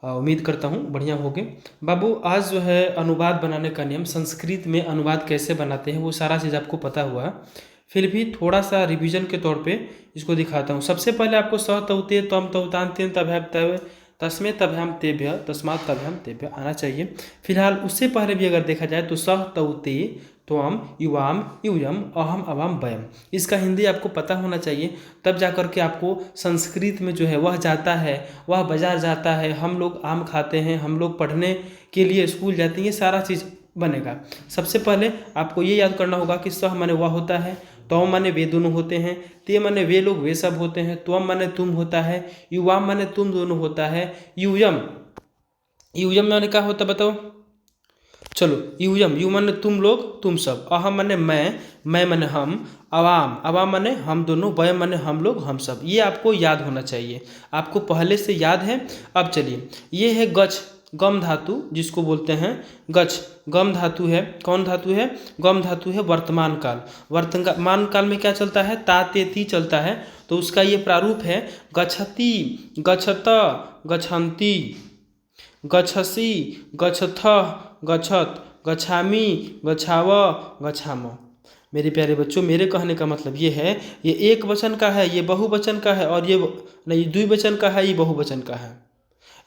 उम्मीद करता हूँ बढ़िया होगे। बाबू आज जो है अनुवाद बनाने का नियम, संस्कृत में अनुवाद कैसे बनाते हैं वो सारा चीज़ आपको पता हुआ है। फिर भी थोड़ा सा रिवीजन के तौर पे इसको दिखाता हूँ। सबसे पहले आपको स तौते तम तौतांत्यन तभ्यम तव तस्मे तभ्यम तेभ्य तस्मात् तभ्यम तेभ्य आना चाहिए। फिलहाल उससे पहले भी अगर देखा जाए तो सह तौते त्वम युवाम यूयम अहम अवाम वयम, इसका हिंदी आपको पता होना चाहिए। तब जा कर के आपको संस्कृत में जो है वह जाता है, वह बाजार जाता है, हम लोग आम खाते हैं, हम लोग पढ़ने के लिए स्कूल जाते हैं, ये सारा चीज़ बनेगा। सबसे पहले आपको ये याद करना होगा कि सह माने वह होता है, तौ माने वे दोनों होते हैं, ते माने वे लोग वे सब होते हैं, त्वम माने तुम होता है, युवाम माने तुम दोनों होता है, यूयम यूयम माने क्या होता है बताओ। चलो यूयम, यू माने तुम लोग तुम सब, अहम माने मैं माने हम, अवाम अवाम माने हम दोनों, वयम माने हम लोग हम सब। ये आपको याद होना चाहिए, आपको पहले से याद है। अब चलिए, ये है गच, गम धातु जिसको बोलते हैं गच। गम धातु है, कौन धातु है? गम धातु है वर्तमान काल। वर्तमान काल में क्या चलता है? ता ते ती चलता है, तो उसका ये प्रारूप है गच्छति गच्छत गच्छन्ति गच्छसि गच्छथ गच्छत गच्छामि गच्छाव गच्छाम। मेरे प्यारे बच्चों, मेरे कहने का मतलब ये है, ये एक वचन का है, ये बहुवचन का है, और ये नहीं द्विवचन का है, ये बहुवचन का है।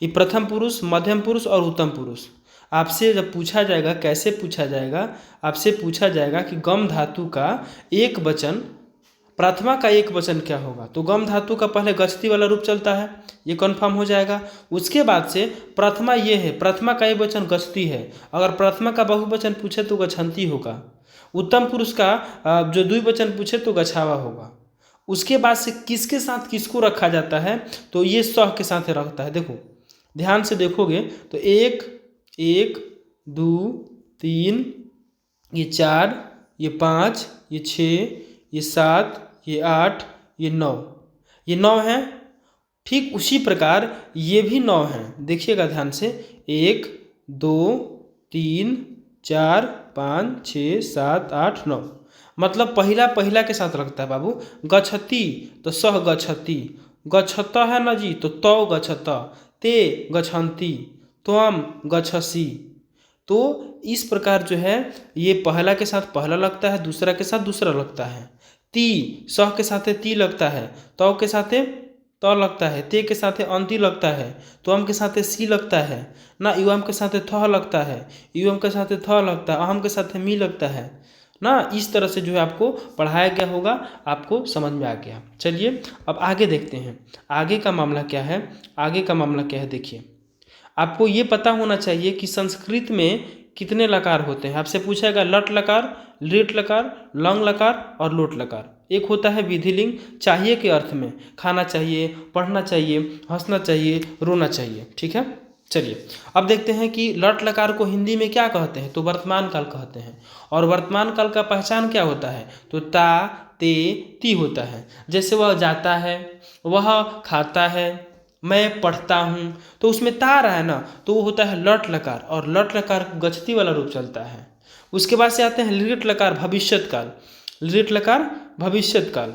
ये प्रथम पुरुष, मध्यम पुरुष और उत्तम पुरुष। आपसे जब पूछा जाएगा, कैसे पूछा जाएगा? आपसे पूछा जाएगा कि गम धातु का एक वचन, प्रथमा का एक वचन क्या होगा, तो गम धातु का पहले गच्छति वाला रूप चलता है, ये कन्फर्म हो जाएगा। उसके बाद से प्रथमा ये है, प्रथमा का एक वचन गच्छति है, अगर प्रथमा का बहुवचन पूछे तो गच्छन्ति होगा। उत्तम पुरुष का जो द्विवचन पूछे तो गच्छावा होगा। उसके बाद से किसके साथ किसको रखा जाता है, तो ये सह के साथ रखता है। देखो ध्यान से देखोगे तो एक एक दो तीन, ये चार, ये पाँच, ये छः, ये सात, ये आठ, ये नौ, ये नौ हैं। ठीक उसी प्रकार ये भी नौ हैं, देखिएगा ध्यान से, एक दो तीन चार पाँच छः सात आठ नौ, मतलब पहला पहला के साथ रखता है बाबू। गच्छति तो सह गच्छति, गच्छत है ना जी तो तौ गच्छत, ते गच्छन्ति, त्वम गच्छसि। तो इस प्रकार जो है ये पहला के साथ पहला लगता है, दूसरा के साथ दूसरा लगता है। ती सह के साथ ती लगता है, तौ के साथ त लगता है, ते के साथ अंति लगता है, त्वम के साथ सी लगता है ना, युवम के साथ थ लगता है, युवम के साथ थ लगता है, अहम के साथ मी लगता है ना। इस तरह से जो है आपको पढ़ाया गया होगा, आपको समझ में आ गया। चलिए अब आगे देखते हैं, आगे का मामला क्या है। आगे का मामला क्या है देखिए, आपको ये पता होना चाहिए कि संस्कृत में कितने लकार होते हैं। आपसे पूछेगा लट लकार, लिट लकार, लंग लकार और लोट लकार। एक होता है विधिलिंग, चाहिए के अर्थ में, खाना चाहिए, पढ़ना चाहिए, हंसना चाहिए, रोना चाहिए, ठीक है। चलिए अब देखते हैं कि लट लकार को हिंदी में क्या कहते हैं, तो वर्तमान काल कहते हैं। और वर्तमान काल का पहचान क्या होता है, तो ता ते ती होता है। जैसे वह जाता है, वह खाता है, मैं पढ़ता हूँ, तो उसमें ता रहा है ना, तो वो होता है लट लकार, और लट लकार गच्छति वाला रूप चलता है। उसके बाद से आते हैं लिट लकार भविष्यत काल, लिट लकार भविष्यत काल,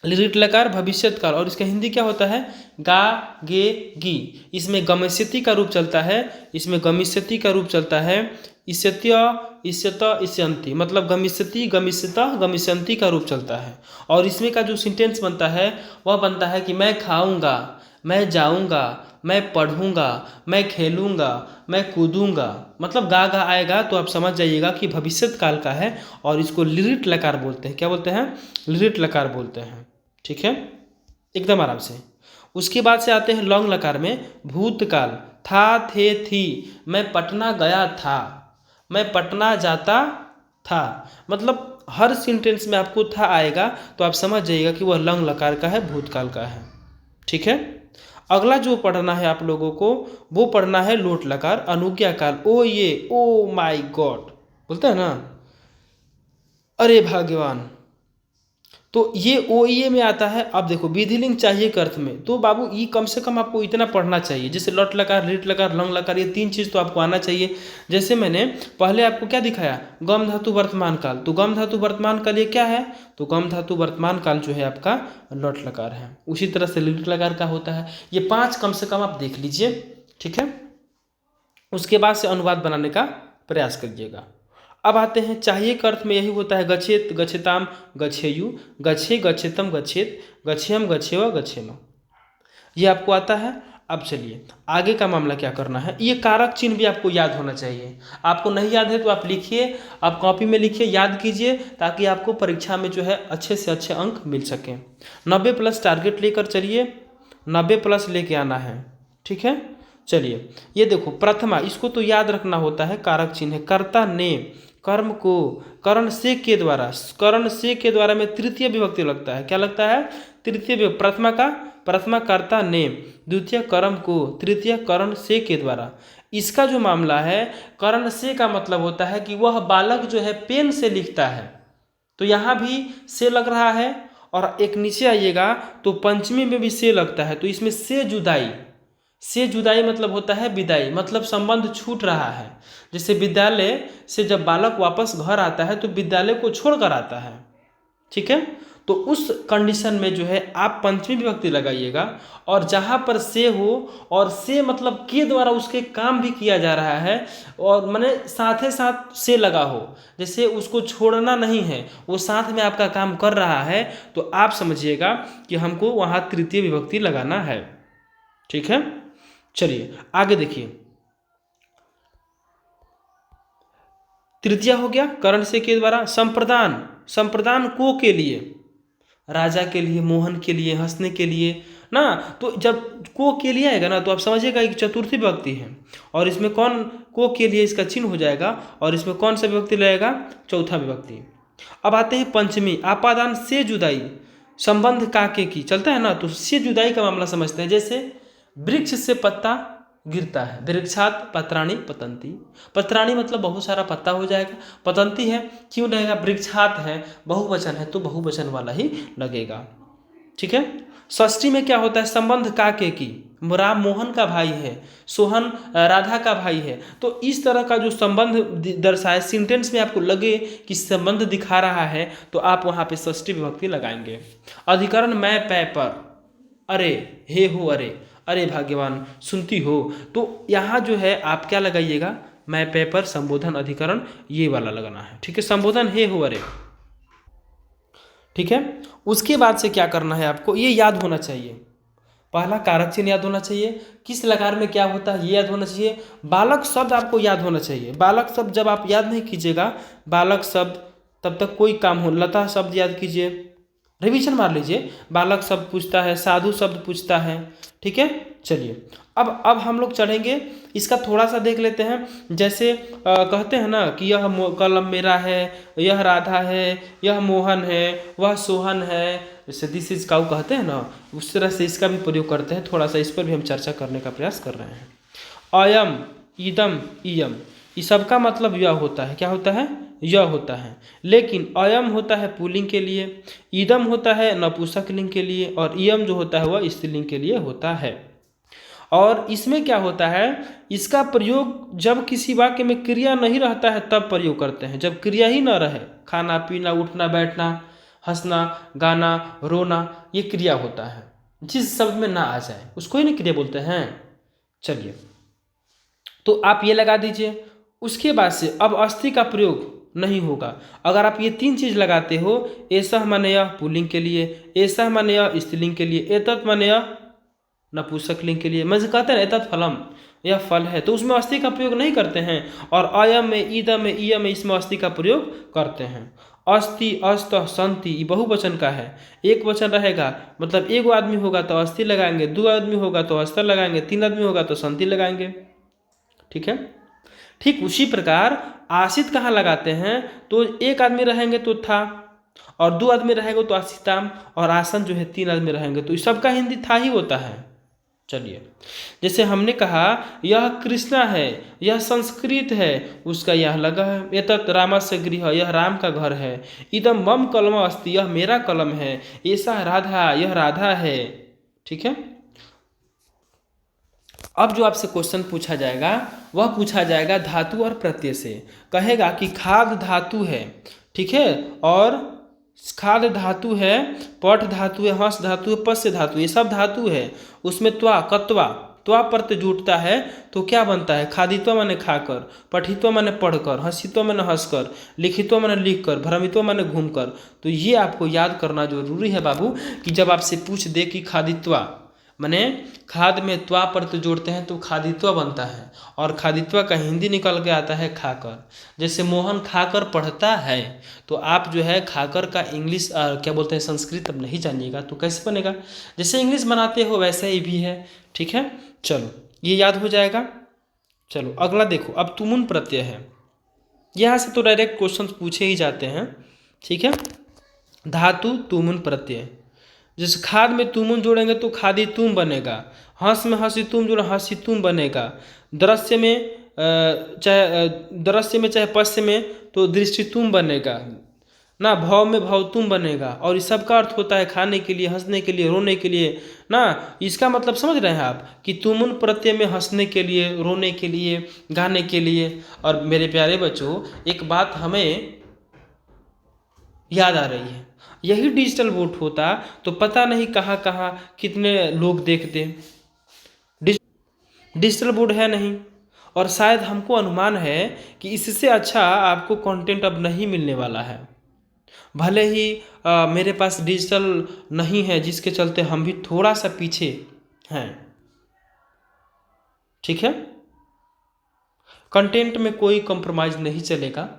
लिट लकार भविष्यत काल, और इसका हिंदी क्या होता है, गा गे गी। इसमें गमिष्यति का रूप चलता है, इसमें गमिष्यति का रूप चलता है, इष्यत्य इष्यत इष्यन्ति, मतलब गमिष्यति गमिष्यत गमिष्यन्ति का रूप चलता है। और इसमें का जो सेंटेंस बनता है वह बनता है कि मैं खाऊंगा, मैं जाऊंगा, मैं पढ़ूंगा, मैं खेलूंगा, मैं कूदूंगा, मतलब गा गा आएगा तो आप समझ जाइएगा कि भविष्यत काल का है, और इसको लिट लकार बोलते हैं। क्या बोलते हैं? लिट लकार बोलते हैं, ठीक है, एकदम आराम से। उसके बाद से आते हैं लौंग लकार में भूतकाल, था थे थी, मैं पटना गया था, मैं पटना जाता था, मतलब हर सेंटेंस में आपको था आएगा तो आप समझ जाइएगा कि वह लंग लकार का है, भूतकाल का है, ठीक है। अगला जो पढ़ना है आप लोगों को, वो पढ़ना है लोट लकार अनुज्ञा काल। ओ ये, ओ माय गॉड बोलते हैं ना, अरे भगवान, तो ये ओ ये में आता है। अब देखो विधिलिंग चाहिए के अर्थ में, तो बाबू ये कम से कम आपको इतना पढ़ना चाहिए, जैसे लट लकार, लिट लकार, लंग लकार, ये तीन चीज़ तो आपको आना चाहिए। जैसे मैंने पहले आपको क्या दिखाया, गम धातु वर्तमान काल, तो गम धातु वर्तमान काल ये क्या है, तो गम धातु वर्तमान काल जो है आपका लट लकार है। उसी तरह से लिट लकार का होता है। ये पाँच कम से कम आप देख लीजिए, ठीक है। उसके बाद से अनुवाद बनाने का प्रयास करिएगा। अब आते हैं चाहिए का अर्थ में यही होता है गच्छेत, गच्छताम, गच्छेयु, गच्छे, गच्छेतम, गच्छेत, गच्छेयम, गच्छेव, गच्छेम। ये आपको आता है। अब चलिए आगे का मामला क्या करना है। ये कारक चिन्ह भी आपको याद होना चाहिए। आपको नहीं याद है तो आप लिखिए, आप कॉपी में लिखिए, याद कीजिए, ताकि आपको परीक्षा में जो है अच्छे से अच्छे अंक मिल सकें। 90+ टारगेट लेकर चलिए, 90+ लेके आना है। ठीक है। चलिए ये देखो प्रथमा, इसको तो याद रखना होता है, कारक चिन्ह है। कर्ता ने कर्म को करण से के द्वारा, करण से के द्वारा में तृतीय विभक्ति लगता है। क्या लगता है? तृतीय विभक्ति। प्रथमा कर्ता ने, द्वितीय कर्म को, तृतीय करण से के द्वारा। इसका जो मामला है, करण से का मतलब होता है कि वह बालक जो है पेन से लिखता है, तो यहाँ भी से लग रहा है। और एक नीचे आइएगा तो पंचमी में भी से लगता है, तो इसमें से जुदाई, से जुदाई मतलब होता है विदाई, मतलब संबंध छूट रहा है। जैसे विद्यालय से जब बालक वापस घर आता है तो विद्यालय को छोड़कर आता है। ठीक है। तो उस कंडीशन में जो है आप पंचमी विभक्ति लगाइएगा, और जहाँ पर से हो और से मतलब के द्वारा उसके काम भी किया जा रहा है, और माने साथ साथ से लगा हो, जैसे उसको छोड़ना नहीं है, वो साथ में आपका काम कर रहा है, तो आप समझिएगा कि हमको वहाँ तृतीय विभक्ति लगाना है। ठीक है। चलिए आगे देखिए, तृतीय हो गया करण से के द्वारा। संप्रदान, संप्रदान को के लिए, राजा के लिए, मोहन के लिए, हंसने के लिए ना। तो जब को के लिए आएगा ना तो आप समझिएगा एक चतुर्थी विभक्ति है, और इसमें कौन को के लिए इसका चिन्ह हो जाएगा, और इसमें कौन सा विभक्ति लगेगा? चौथा विभक्ति। अब आते हैं पंचमी, आपादान से जुदाई, संबंध काके की चलता है ना, तो से जुदाई का मामला समझते हैं। जैसे वृक्ष से पत्ता गिरता है, वृक्षात पत्राणि पतंती। पत्राणि मतलब बहुत सारा पत्ता हो जाएगा, पतंती है क्यों लगेगा? वृक्षात है, बहुवचन है तो बहुवचन वाला ही लगेगा। ठीक है। षष्ठी में क्या होता है? संबंध काके की, राम मोहन का भाई है, सोहन राधा का भाई है। तो इस तरह का जो संबंध दर्शाए, सेंटेंस में आपको लगे कि संबंध दिखा रहा है, तो आप वहाँ पे षष्ठी विभक्ति लगाएंगे। अधिकरण मैं पै पर, अरे हे हो, अरे अरे भाग्यवान सुनती हो, तो यहाँ जो है आप क्या लगाइएगा? मैं पे पर संबोधन अधिकरण ये वाला लगाना है। ठीक है। संबोधन हे हो, अरे। ठीक है। उसके बाद से क्या करना है आपको, ये याद होना चाहिए। पहला कारक चिन्ह याद होना चाहिए, किस लकार में क्या होता है ये याद होना चाहिए। बालक शब्द आपको याद होना चाहिए। बालक शब्द जब आप याद नहीं कीजिएगा, बालक शब्द, तब तक कोई काम हो। लता शब्द याद कीजिए, रिवीजन मार लीजिए। बालक शब्द पूछता है, साधु शब्द पूछता है। ठीक है। चलिए अब हम लोग चढ़ेंगे, इसका थोड़ा सा देख लेते हैं। जैसे कहते हैं ना कि यह कलम मेरा है, यह राधा है, यह मोहन है, वह सोहन है, जैसे दिस इज काउ कहते हैं ना, उस तरह से इसका भी प्रयोग करते हैं। थोड़ा सा इस पर भी हम चर्चा करने का प्रयास कर रहे हैं। अयम, इदम, इयम, इस सब का मतलब यह होता है। क्या होता है? यह होता है। लेकिन अयम होता है पुल्लिंग के लिए, इदम होता है नपुंसक लिंग के लिए, और इयम जो होता है वह स्त्रीलिंग के लिए होता है। और इसमें क्या होता है, इसका प्रयोग जब किसी वाक्य में क्रिया नहीं रहता है तब प्रयोग करते हैं। जब क्रिया ही ना रहे, खाना पीना, उठना बैठना, हंसना गाना रोना, ये क्रिया होता है। जिस शब्द में ना आ जाए उसको ही नहीं क्रिया बोलते हैं। चलिए तो आप ये लगा दीजिए। उसके बाद से अब अस्थि का प्रयोग नहीं होगा। अगर आप ये तीन चीज लगाते हो, ऐसा माने यह पुल्लिंग के लिए, ऐसा माने यह स्त्रीलिंग के लिए, एतत् माने यह नपुंसक लिंग के लिए। मैं कहते हैं एतत् फलम, यह फल है, तो उसमें अस्थि का प्रयोग नहीं करते हैं। और अयम में, ईदम में, इयम में इसमें अस्थि का प्रयोग करते हैं। अस्थि, अस्त, संति, ये बहुवचन का है। एक वचन रहेगा मतलब एक आदमी होगा तो अस्थि लगाएंगे, दो आदमी होगा तो अस्तर लगाएंगे, तीन आदमी होगा तो संति लगाएंगे। ठीक है। ठीक उसी प्रकार आसित कहाँ लगाते हैं, तो एक आदमी रहेंगे तो था, और दो आदमी रहेंगे तो आसिताम, और आसन जो है तीन आदमी रहेंगे तो इस सबका हिंदी था ही होता है। चलिए जैसे हमने कहा यह कृष्णा है, यह संस्कृत है, उसका यह लगा है। एतत् रामस्य गृह, यह राम का घर है। इदम मम कलम अस्ति, यह मेरा कलम है। ऐसा राधा, यह राधा है। ठीक है। अब जो आपसे क्वेश्चन पूछा जाएगा वह पूछा जाएगा धातु और प्रत्यय से। कहेगा कि खाद धातु है, ठीक है, और खाद धातु है, पठ धातु है, हंस धातु है, पस्य धातु, ये सब धातु है। उसमें त्वा, कत्वा, त्वा प्रत्यय जुड़ता है तो क्या बनता है? खादित्व माने खाकर, पठित्व माने पढ़कर, हंसित्व माने हंसकर, लिखित्व माने लिखकर, भ्रमित्व माने घूमकर। तो ये आपको याद करना जरूरी है बाबू कि जब आपसे पूछ दे कि खादित्वा माने खाद में त्वा प्रत्यय जोड़ते हैं तो खादित्व बनता है, और खादित्व का हिंदी निकल के आता है खाकर। जैसे मोहन खाकर पढ़ता है, तो आप जो है खाकर का इंग्लिश क्या बोलते हैं संस्कृत अब नहीं जानिएगा तो कैसे बनेगा? जैसे इंग्लिश बनाते हो वैसे ही भी है, ठीक है। चलो ये याद हो जाएगा। चलो अगला देखो, अब तुमुन प्रत्यय है, यहाँ से तो डायरेक्ट क्वेश्चन पूछे ही जाते हैं, ठीक है। धातु तुमुन प्रत्यय, जैसे खाद में तुमुन जोड़ेंगे तो खादी तुम बनेगा, हंस में हंसी तुम जोड़े हंसी तुम बनेगा, दृश्य में चाहे पश्य में तो दृष्टि तुम बनेगा ना, भाव में भाव तुम बनेगा। और इस सब का अर्थ होता है खाने के लिए, हंसने के लिए, रोने के लिए ना। इसका मतलब समझ रहे हैं आप कि तुमुन प्रत्यय में हंसने के लिए, रोने के लिए, गाने के लिए। और मेरे प्यारे बच्चों एक बात हमें याद आ रही है, यही डिजिटल बोर्ड होता तो पता नहीं कहाँ कहाँ कितने लोग देखते। डिजिटल बोर्ड है नहीं, और शायद हमको अनुमान है कि इससे अच्छा आपको कंटेंट अब नहीं मिलने वाला है। भले ही मेरे पास डिजिटल नहीं है, जिसके चलते हम भी थोड़ा सा पीछे हैं, ठीक है। कंटेंट में कोई कंप्रोमाइज़ नहीं चलेगा,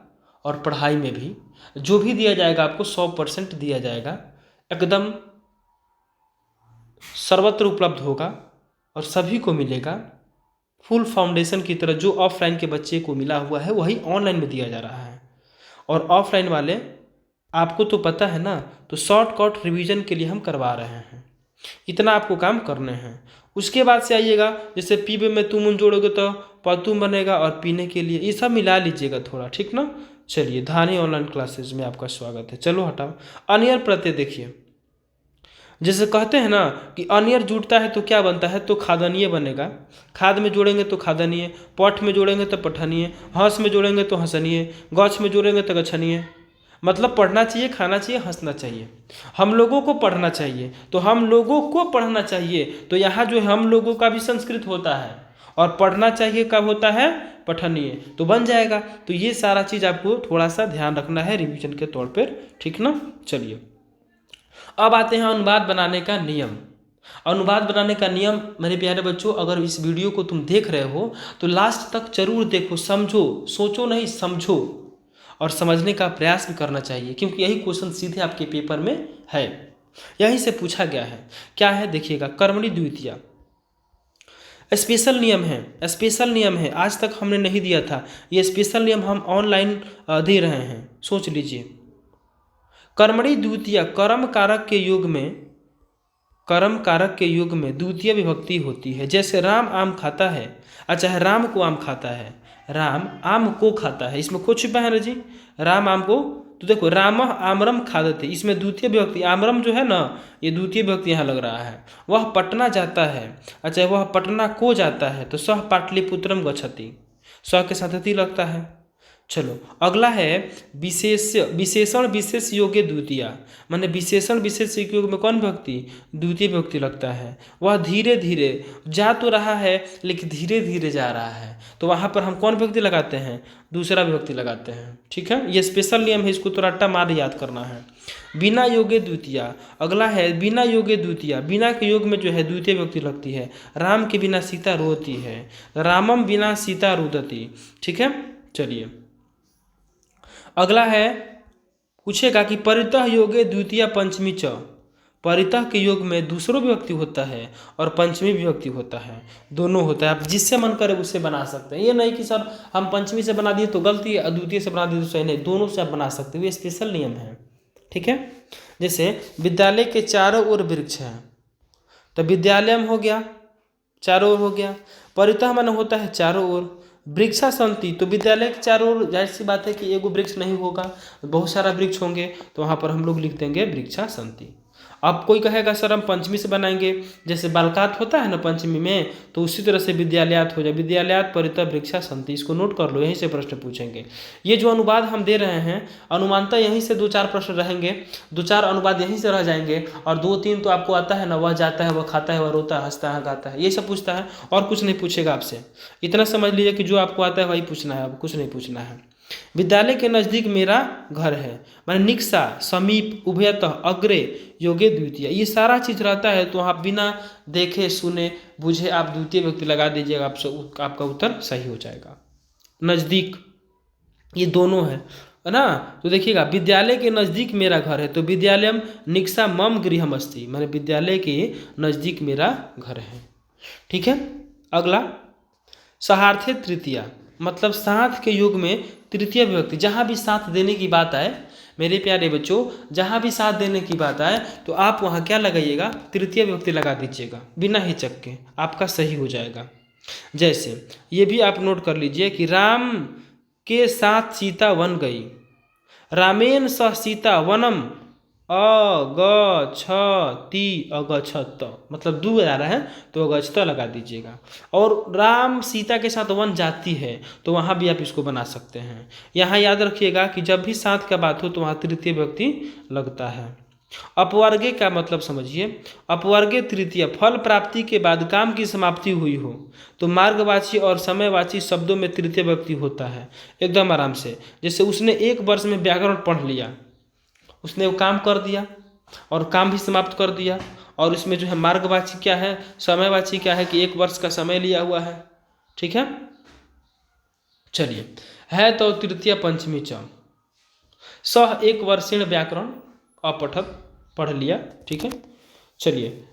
और पढ़ाई में भी जो भी दिया जाएगा आपको 100% दिया जाएगा, एकदम सर्वत्र उपलब्ध होगा और सभी को मिलेगा। फुल फाउंडेशन की तरह जो ऑफलाइन के बच्चे को मिला हुआ है वही ऑनलाइन में दिया जा रहा है। और ऑफलाइन वाले आपको तो पता है ना, तो शॉर्टकट रिवीजन के लिए हम करवा रहे हैं, इतना आपको काम करने हैं। उसके बाद से आइएगा, जैसे पीबे में तुमुन जोड़ोगे तो पतुम बनेगा, और पीने के लिए ये सब मिला लीजिएगा थोड़ा, ठीक ना। चलिए धानी ऑनलाइन क्लासेज में आपका स्वागत है। चलो हटाओ, अनियर प्रत्यय देखिए, जैसे कहते हैं ना कि अनियर जुड़ता है तो क्या बनता है? तो खादनीय बनेगा। खाद में जोड़ेंगे तो खादनीय, पठ में जोड़ेंगे तो पठनीय, हंस में जोड़ेंगे तो हंसनीय, गछ में जोड़ेंगे तो गछनीय। मतलब पढ़ना चाहिए, खाना चाहिए, हंसना चाहिए। हम लोगों को पढ़ना चाहिए, तो हम लोगों को पढ़ना चाहिए, तो यहाँ जो हम लोगों का भी संस्कृत होता है, और पढ़ना चाहिए कब होता है? पठनीय, तो बन जाएगा। तो ये सारा चीज़ आपको थोड़ा सा ध्यान रखना है रिवीजन के तौर पर, ठीक ना। चलिए अब आते हैं अनुवाद बनाने का नियम। अनुवाद बनाने का नियम मेरे प्यारे बच्चों, अगर इस वीडियो को तुम देख रहे हो तो लास्ट तक जरूर देखो, समझो, सोचो नहीं समझो, और समझने का प्रयास भी करना चाहिए, क्योंकि यही क्वेश्चन सीधे आपके पेपर में है, यहीं से पूछा गया है। क्या है देखिएगा, कर्मणि द्वितीया स्पेशल नियम है, स्पेशल नियम है, आज तक हमने नहीं दिया था। ये स्पेशल नियम हम ऑनलाइन दे रहे हैं, सोच लीजिए। कर्मणि द्वितीया, कर्म कारक के युग में, कर्म कारक के युग में द्वितीय विभक्ति होती है। जैसे राम आम खाता है, अच्छा है राम को आम खाता है, राम आम को खाता है, इसमें को छिपा है ना जी, राम आम को। तो देखो राम आमरम खादते, इसमें द्वितीय विभक्ति, आमरम जो है ना ये द्वितीय विभक्ति यहाँ लग रहा है। वह पटना जाता है, अच्छा वह पटना को जाता है, तो सह पाटलिपुत्रम गच्छति, सह के साथ ति लगता है। चलो अगला है विशेषण विशेष योग्य द्वितीया, माने विशेषण विशेष योग में कौन विभक्ति? द्वितीय विभक्ति लगता है। वह धीरे धीरे जा तो रहा है लेकिन धीरे धीरे जा रहा है, तो वहाँ पर हम कौन विभक्ति लगाते हैं? दूसरा विभक्ति लगाते हैं, ठीक है। ये स्पेशल नियम है, इसको तो रट्टा मार याद करना है। बिना योग्य द्वितीया, अगला है बिना योग्य द्वितीया, बिना के योग में जो है द्वितीय विभक्ति लगती है। राम के बिना सीता रोती है, रामम बिना सीता रुदती, ठीक है। चलिए अगला है, पूछेगा कि परितः योगे द्वितीय पंचमी च, परितः के योग में दूसरो विभक्ति होता है और पंचमी विभक्ति होता है, दोनों होता है। आप जिससे मन करे उससे बना सकते हैं, ये नहीं कि सर हम पंचमी से बना दिए तो गलती है, द्वितीय से बना दिए तो सही, नहीं, दोनों से आप बना सकते हो, ये स्पेशल नियम है, ठीक है। जैसे विद्यालय के चारों ओर वृक्ष है, तो विद्यालय हो गया, चारों ओर हो गया। परितः माने होता है चारों ओर, वृक्षा संति, तो विद्यालय के चारों ओर जाहिर सी बात है कि एगो वृक्ष नहीं होगा, बहुत सारा वृक्ष होंगे, तो वहाँ पर हम लोग लिख देंगे वृक्षा संति। अब कोई कहेगा सर हम पंचमी से बनाएंगे, जैसे बालकात होता है ना पंचमी में, तो उसी तरह से विद्यालयात हो जाए, विद्यालयात परितः वृक्षा संति। इसको नोट कर लो, यहीं से प्रश्न पूछेंगे। ये जो अनुवाद हम दे रहे हैं अनुमानतः यहीं से 2-4 प्रश्न रहेंगे, 2-4 अनुवाद यहीं से रह जाएंगे, और 2-3 तो आपको आता है ना, वह जाता है, वह खाता है, वह रोता है, हंसता है, गाता है, ये सब पूछता है, और कुछ नहीं पूछेगा आपसे। इतना समझ लीजिए कि जो आपको आता है वही पूछना है, अब कुछ नहीं पूछना है। विद्यालय के नज़दीक मेरा घर है, माने निकषा, समीप, उभयतः, अग्रे, योगे, द्वितीय, ये सारा चीज़ रहता है, तो आप बिना देखे सुने बुझे आप द्वितीय व्यक्ति लगा दीजिएगा, आपका उत्तर सही हो जाएगा। नज़दीक ये दोनों है ना, तो देखिएगा विद्यालय के नज़दीक मेरा घर है, तो विद्यालयम निकषा मम गृहम अस्ति, माने विद्यालय के नज़दीक मेरा घर है। ठीक है, अगला सहार्थे तृतीया, मतलब साथ के युग में तृतीय विभक्ति, जहाँ भी साथ देने की बात आए मेरे प्यारे बच्चों, जहाँ भी साथ देने की बात आए तो आप वहाँ क्या लगाइएगा, तृतीय विभक्ति लगा दीजिएगा, बिना हिचक के, आपका सही हो जाएगा। जैसे ये भी आप नोट कर लीजिए कि राम के साथ सीता वन गई, रामेन सह सीता वनम अगछति, अगछत, मतलब दू आ रहा है तो अगछत लगा दीजिएगा। और राम सीता के साथ वन जाती है, तो वहाँ भी आप इसको बना सकते हैं। यहाँ याद रखिएगा कि जब भी साथ का बात हो तो वहाँ तृतीय व्यक्ति लगता है। अपवर्गे का मतलब समझिए, अपवर्गे तृतीय, फल प्राप्ति के बाद काम की समाप्ति हुई हो तो मार्गवाची और समयवाची शब्दों में तृतीय व्यक्ति होता है, एकदम आराम से। जैसे उसने 1 वर्ष में व्याकरण पढ़ लिया, उसने वो काम कर दिया और काम भी समाप्त कर दिया, और इसमें जो है मार्गवाची क्या है, समयवाची क्या है कि 1 वर्ष का समय लिया हुआ है। ठीक है, चलिए, है तो तृतीय पंचमी च, सह 1 वर्षीण व्याकरण अपठत, पढ़ लिया। ठीक है, चलिए,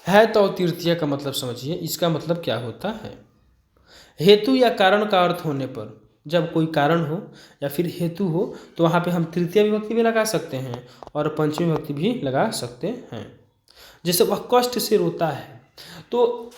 है तो तृतीय का मतलब समझिए, इसका मतलब क्या होता है। हेतु या कारण का अर्थ होने पर, जब कोई कारण हो या फिर हेतु हो तो वहाँ पे हम तृतीय विभक्ति भी लगा सकते हैं और पंचमी विभक्ति भी लगा सकते हैं। जैसे वह कष्ट से रोता है, तो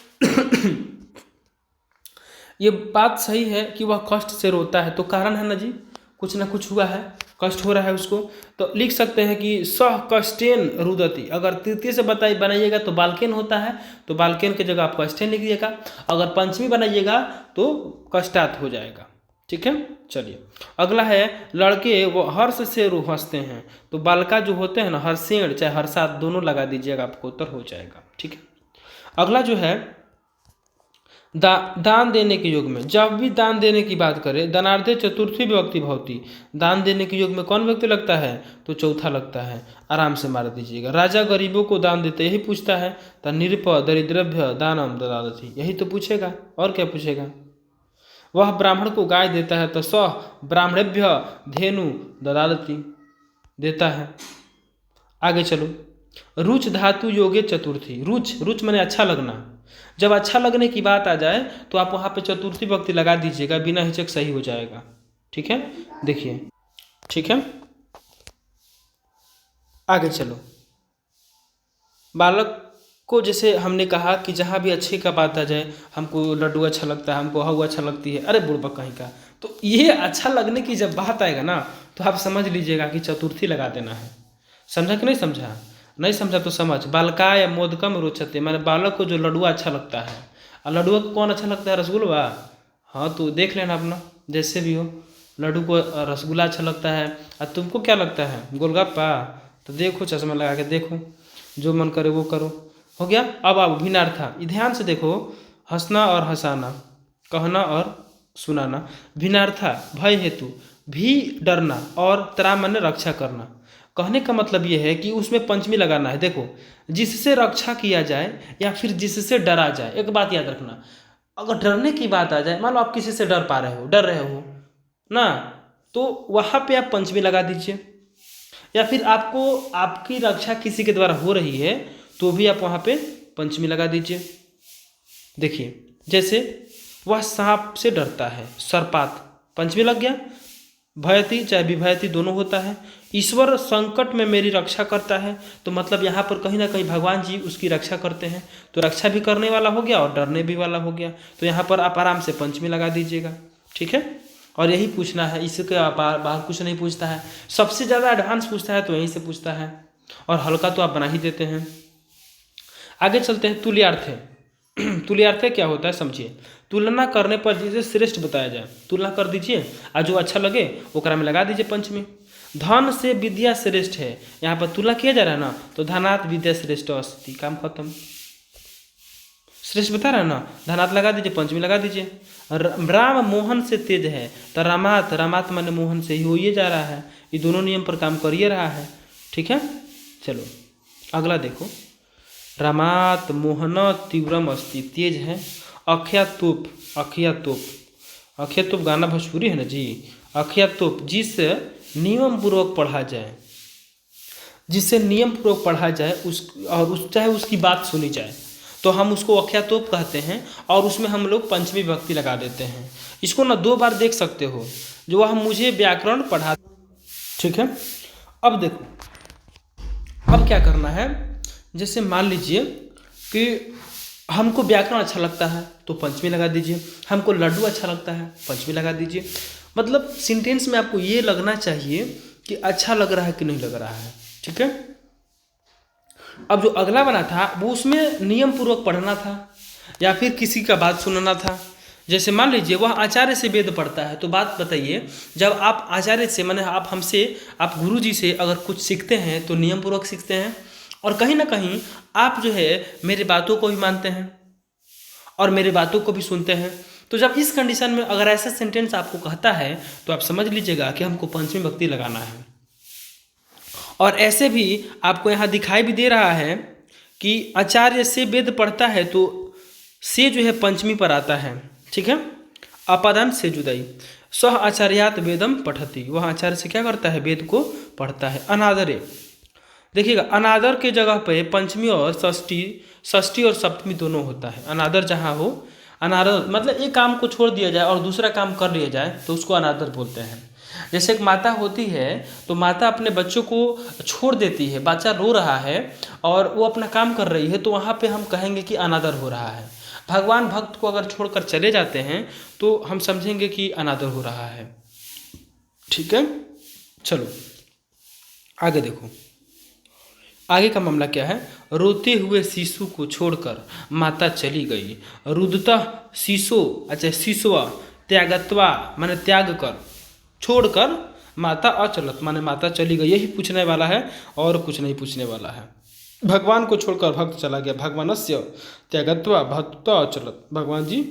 ये बात सही है कि वह कष्ट से रोता है, तो कारण है ना जी, कुछ ना कुछ हुआ है, कष्ट हो रहा है उसको, तो लिख सकते हैं कि सह कष्टेन रुदति। अगर तृतीय से बनाइएगा तो बालकेन होता है, तो बालकेन की जगह आप कष्टेन लिख दीजिएगा। अगर पंचमी बनाइएगा तो कष्टात हो जाएगा। ठीक है, चलिए, अगला है लड़के वो हर्ष से हंसते हैं, तो बालका जो होते हैं ना, हर्षेण चाहे हर्षात दोनों लगा दीजिएगा, आपको उत्तर हो जाएगा। ठीक है, अगला जो है दान देने के युग में, जब भी दान देने की बात करें, दानार्थे चतुर्थी विभक्ति भवती, दान देने के युग में कौन व्यक्ति लगता है, तो चौथा लगता है, आराम से मार दीजिएगा। राजा गरीबों को दान देते, यही पूछता है, तो नृप दरिद्रभ्य दानम ददाति, यही तो पूछेगा, और क्या पूछेगा। वह ब्राह्मण को गाय देता है, तो स ब्राह्मणेभ्य धेनु ददाति, देता है। आगे चलो, रुच धातु योगे चतुर्थी, रुच, रुच माने अच्छा लगना, जब अच्छा लगने की बात आ जाए तो आप वहाँ पे चतुर्थी विभक्ति लगा दीजिएगा, बिना हिचक सही हो जाएगा। ठीक है, देखिए, ठीक है, आगे चलो, बालक को जैसे हमने कहा कि जहाँ भी अच्छे का बात आ जाए, हमको लड्डू अच्छा लगता है, हमको हवा अच्छा लगती है, अरे बुढ़बा कहीं का, तो ये अच्छा लगने की जब बात आएगा ना, तो आप समझ लीजिएगा कि चतुर्थी लगा देना है। समझा कि नहीं समझा, नहीं समझा तो समझ। बालका या मोदकम रोचते, माने बालक को जो लड्डुआ अच्छा लगता है, और लड्डुआ को कौन अच्छा लगता है, रसगुल्ला। हाँ, तो देख लेना अपना, जैसे भी हो, लड्डू को रसगुल्ला अच्छा लगता है, और तुमको क्या लगता है, गोलगप्पा, तो देखो चश्मा लगा के देखो, जो मन करे वो करो। हो गया। अब आप भिन्नार्था, ध्यान से देखो, हंसना और हंसाना, कहना और सुनाना। भिन्नार्था भय हेतु, भी डरना, और तरा मन रक्षा करना। कहने का मतलब ये है कि उसमें पंचमी लगाना है। देखो, जिससे रक्षा किया जाए या फिर जिससे डरा जाए। एक बात याद रखना, अगर डरने की बात आ जाए, मान लो आप किसी से डर रहे हो ना, तो वहाँ पे आप पंचमी लगा दीजिए। या फिर आपको आपकी रक्षा किसी के द्वारा हो रही है तो भी आप वहाँ पे पंचमी लगा दीजिए। देखिए, जैसे वह सांप से डरता है, सर्पात, पंचमी लग गया। भयति चाहे विभयति दोनों होता है। ईश्वर संकट में मेरी रक्षा करता है, तो मतलब यहाँ पर कहीं ना कहीं भगवान जी उसकी रक्षा करते हैं, तो रक्षा भी करने वाला हो गया और डरने भी वाला हो गया, तो यहाँ पर आप आराम से पंचमी लगा दीजिएगा। ठीक है, और यही पूछना है, इसके बाहर बाहर कुछ नहीं पूछता है। सबसे ज़्यादा एडवांस पूछता है तो यहीं से पूछता है, और हल्का तो आप बना ही देते हैं। आगे चलते हैं, तुल्यार्थ। तुल्यार्थ क्या होता है समझिए। तुलना करने पर जिसे श्रेष्ठ बताया जाए, तुलना कर दीजिए और जो अच्छा लगे ओकरा में लगा दीजिए पंचमी। धन से विद्या श्रेष्ठ है, यहाँ पर तुलना किया जा रहा है ना, तो धनात् विद्या श्रेष्ठ अस्ति, काम खत्म। श्रेष्ठ बता रहा है ना, धनात् लगा दीजिए, पंचमी लगा दीजिए। राम मोहन से तेज है, तो रामात, रामात माने मोहन से ही हो ये जा रहा है, ये दोनों नियम पर काम कर ही रहा है। ठीक है, चलो अगला देखो। रामात मोहन तीव्रम अस्ति, तेज है। अखिया तोप, अखिया तोप, अखिया तोप गाना भोजपुरी है ना जी। अखिया तोप जिस नियम पूर्वक पढ़ा जाए, जिससे नियम पूर्वक पढ़ा जाए और चाहे उसकी बात सुनी जाए, तो हम उसको अखिया तोप कहते हैं, और उसमें हम लोग पंचमी विभक्ति लगा देते हैं। इसको ना 2 बार देख सकते हो, जो हम मुझे व्याकरण पढ़ा। ठीक है, अब देखो, अब क्या करना है, जैसे मान लीजिए कि हमको व्याकरण अच्छा लगता है तो पंचमी लगा दीजिए, हमको लड्डू अच्छा लगता है पंचमी लगा दीजिए। मतलब सेंटेंस में आपको ये लगना चाहिए कि अच्छा लग रहा है कि नहीं लग रहा है। ठीक है, अब जो अगला बना था वो उसमें नियम पूर्वक पढ़ना था या फिर किसी का बात सुनना था। जैसे मान लीजिए वह आचार्य से वेद पढ़ता है, तो बात बताइए, जब आप आचार्य से माने आप हमसे, आप गुरु जी से अगर कुछ सीखते हैं तो नियम पूर्वक सीखते हैं, और कहीं ना कहीं आप जो है मेरी बातों को भी मानते हैं और मेरी बातों को भी सुनते हैं। तो जब इस कंडीशन में अगर ऐसा सेंटेंस आपको कहता है तो आप समझ लीजिएगा कि हमको पंचमी विभक्ति लगाना है। और ऐसे भी आपको यहाँ दिखाई भी दे रहा है कि आचार्य से वेद पढ़ता है, तो से जो है पंचमी पर आता है। ठीक है, अपादान से जुदाई। सह आचार्यात वेदम पठति, वह आचार्य से क्या करता है, वेद को पढ़ता है। अनादरे, देखिएगा अनादर के जगह पे पंचमी और षष्ठी और सप्तमी दोनों होता है। अनादर जहाँ हो, अनादर मतलब एक काम को छोड़ दिया जाए और दूसरा काम कर लिया जाए तो उसको अनादर बोलते हैं। जैसे एक माता होती है तो माता अपने बच्चों को छोड़ देती है, बच्चा रो रहा है और वो अपना काम कर रही है, तो वहाँ पे हम कहेंगे कि अनादर हो रहा है। भगवान भक्त को अगर छोड़कर चले जाते हैं तो हम समझेंगे कि अनादर हो रहा है। ठीक है, चलो आगे देखो, आगे का मामला क्या है। रोते हुए शिशु को छोड़कर माता चली गई। रुदतः शिशो, अच्छा शिशुआ त्यागत्वा माने त्याग कर, छोड़कर माता अचलत माने माता चली गई। यही पूछने वाला है और कुछ नहीं पूछने वाला है। भगवान को छोड़कर भक्त चला गया, भगवानस्य त्यागत्वा भक्त अचलत, भगवान जी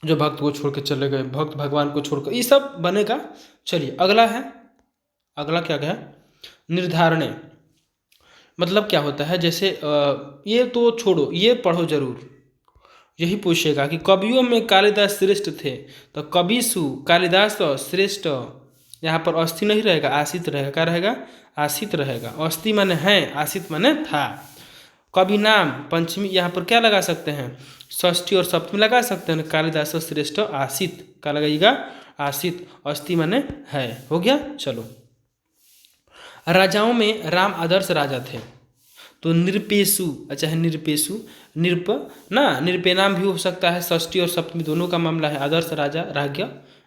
जो भक्त को छोड़ के चले गए, भक्त भगवान को छोड़कर, ये सब बनेगा। चलिए अगला है, अगला क्या है, निर्धारणे। मतलब क्या होता है, जैसे ये तो छोड़ो, ये पढ़ो जरूर। यही पूछेगा कि कवियों में कालिदास श्रेष्ठ थे, तो कविसु कालिदास श्रेष्ठ, यहाँ पर अस्थि नहीं रहेगा, आशित रहेगा। क्या रहेगा, आशित रहेगा। अस्थि माने है, आशित माने था। कवि नाम पंचमी, यहाँ पर क्या लगा सकते हैं, षष्ठी और सप्तमी लगा सकते हैं। कालिदास श्रेष्ठ आशित, क्या लगाइएगा, आशित। अस्थि माने है, हो गया। चलो, राजाओं में राम आदर्श राजा थे, तो निरपेशु, अच्छा है निरपेशु, निरप ना निरपेनाम भी हो सकता है। षष्ठी और सप्तमी दोनों का मामला है। आदर्श राजा, राज्ञ,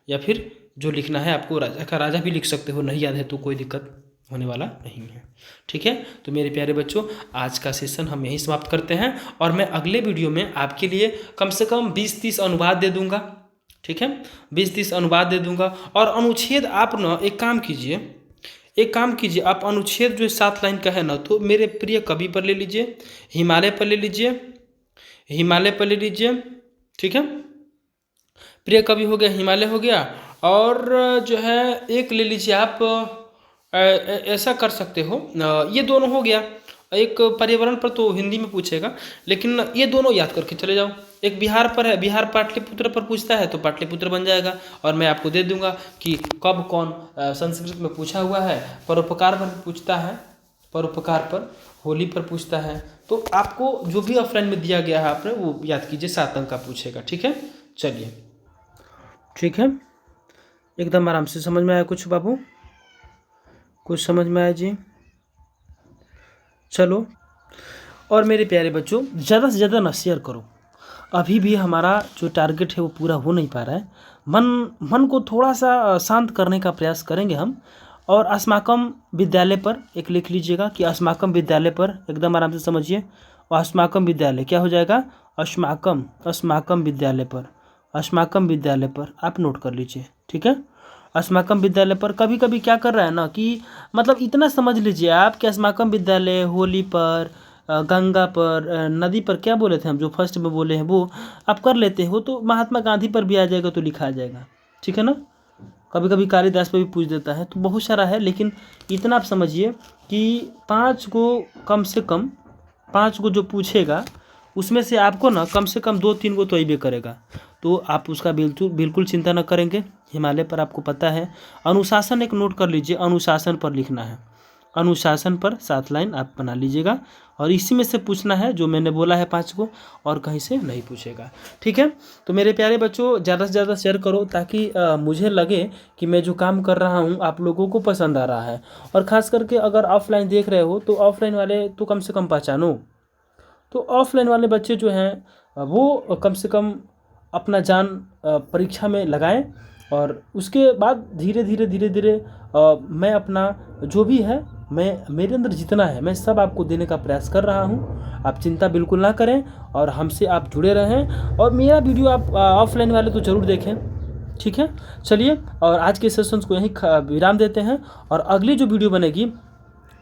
या फिर जो लिखना है आपको राजा का राजा भी लिख सकते हो, नहीं याद है तो कोई दिक्कत होने वाला नहीं है। ठीक है, तो मेरे प्यारे बच्चों आज का सेशन हम यहीं समाप्त करते हैं, और मैं अगले वीडियो में आपके लिए कम से कम 20-30 अनुवाद दे दूंगा। ठीक है, 20-30 अनुवाद दे दूंगा। और अनुच्छेद आप न एक काम कीजिए, आप अनुच्छेद जो 7 लाइन का है ना, तो मेरे प्रिय कवि पर ले लीजिए, हिमालय पर ले लीजिए, हिमालय पर ले लीजिए। ठीक है, प्रिय कवि हो गया, हिमालय हो गया, और जो है एक ले लीजिए आप, ऐसा कर सकते हो, ये दोनों हो गया। एक पर्यावरण पर तो हिंदी में पूछेगा, लेकिन ये दोनों याद करके चले जाओ। एक बिहार पर है, बिहार पाटलिपुत्र पर पूछता है तो पाटलिपुत्र बन जाएगा, और मैं आपको दे दूंगा कि कब कौन संस्कृत में पूछा हुआ है। परोपकार पर पूछता है, परोपकार पर, होली पर पूछता है। तो आपको जो भी ऑफलाइन में दिया गया है आपने वो याद कीजिए, 7 अंक का पूछेगा। ठीक है, चलिए ठीक है, एकदम आराम से। समझ में आया कुछ बाबू, कुछ समझ में आया जी? चलो, और मेरे प्यारे बच्चों ज़्यादा से ज़्यादा ना शेयर करो, अभी भी हमारा जो टारगेट है वो पूरा हो नहीं पा रहा है। मन को थोड़ा सा शांत करने का प्रयास करेंगे हम। और अस्माकम विद्यालय पर एक लिख लीजिएगा कि अस्माकम विद्यालय पर, एकदम आराम से समझिए। और अस्माकम विद्यालय क्या हो जाएगा, अस्माकम विद्यालय पर, अस्माकम विद्यालय पर आप नोट कर लीजिए, ठीक है। अस्माकम विद्यालय पर कभी कभी क्या कर रहा है ना कि मतलब इतना समझ लीजिए आप कि अस्माकम विद्यालय होली पर, गंगा पर, नदी पर, क्या बोले थे हम जो फर्स्ट में बोले हैं वो आप कर लेते हो, तो महात्मा गांधी पर भी आ जाएगा तो लिखा आ जाएगा, ठीक है ना। कभी कभी कालिदास पे भी पूछ देता है, तो बहुत सारा है। लेकिन इतना आप समझिए कि 5 को कम से कम, 5 को जो पूछेगा उसमें से आपको ना कम से कम 2-3 को तो अइबे करेगा। तो आप उसका बिल्कुल चिंता न करेंगे। हिमालय पर आपको पता है। अनुशासन एक नोट कर लीजिए, अनुशासन पर लिखना है। अनुशासन पर 7 लाइन आप बना लीजिएगा और इसी में से पूछना है जो मैंने बोला है 5 को, और कहीं से नहीं पूछेगा, ठीक है। तो मेरे प्यारे बच्चों, ज़्यादा से ज़्यादा शेयर करो ताकि मुझे लगे कि मैं जो काम कर रहा हूँ आप लोगों को पसंद आ रहा है। और ख़ास करके अगर ऑफलाइन देख रहे हो तो ऑफलाइन वाले तो कम से कम पहचानो। तो ऑफलाइन वाले बच्चे जो हैं वो कम से कम अपना जान परीक्षा में लगाएं। और उसके बाद धीरे धीरे मैं अपना जो भी है, मैं मेरे अंदर जितना है मैं सब आपको देने का प्रयास कर रहा हूँ। आप चिंता बिल्कुल ना करें और हमसे आप जुड़े रहें। और मेरा वीडियो आप ऑफलाइन वाले तो ज़रूर देखें, ठीक है। चलिए, और आज के सेशंस को यहीं विराम देते हैं। और अगली जो वीडियो बनेगी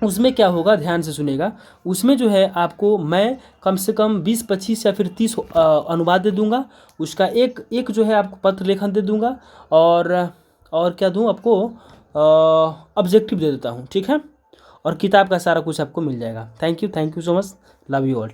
उसमें क्या होगा, ध्यान से सुनिएगा। उसमें जो है आपको मैं कम से कम 20-25 या फिर 30 अनुवाद दे दूंगा। उसका एक जो है आपको पत्र लेखन दे दूंगा। और क्या दूं आपको, ऑब्जेक्टिव दे देता हूं, ठीक है। और किताब का सारा कुछ आपको मिल जाएगा। Thank you so much, love you all.